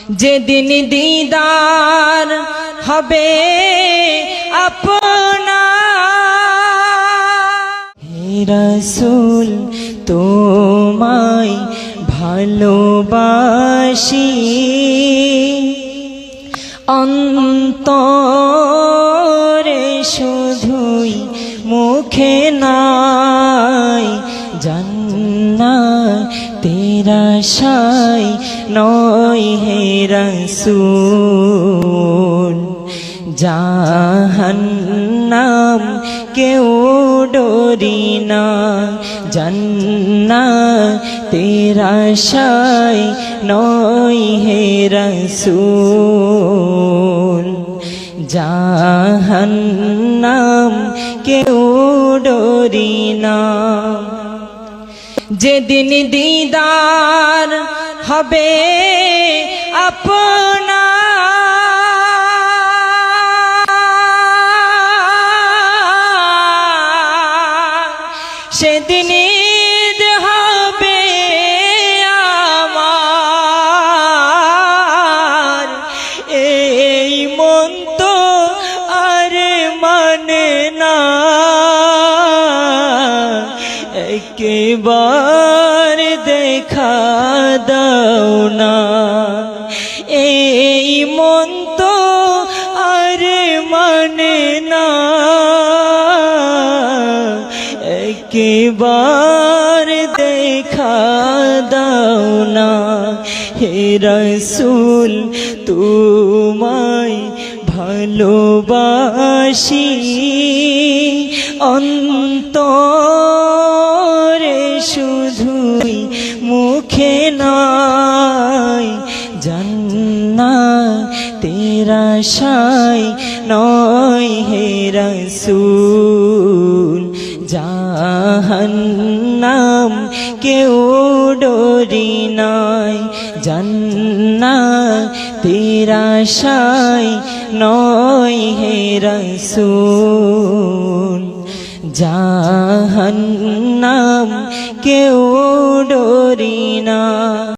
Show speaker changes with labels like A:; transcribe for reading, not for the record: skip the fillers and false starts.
A: যেদিন দিদার হবে আপনার। হে রাসূল তোমায় ভালোবাসি, অন্তরে শুধুই মুখে নাই, জান্নাতের আশায় নয় হে রাসূল। জাহান্নাম কেউ ডরি না, জান্নাতের আশায় নয় হে রাসূল। জাহান্নাম কেউ ডরি না। যেদিন দিদার হবে আপনার, সেদিন ঈদ হবে আমার। এই মন তো আর মানে না, একবার দেখা দাও না। এই মন তো আর মানে না, একবার দেখা দাও না। হে রাসূল তোমায় ভালোবাসি, অন্তরে শুধুই মুখে নাই, জান্নাতের আশায় নয় হে রাসূল। জাহান্নাম কেউ ডরি নাই, জান্নাতের আশায় নয় হে রাসূল। জাহান্নাম কেউ ডরি না।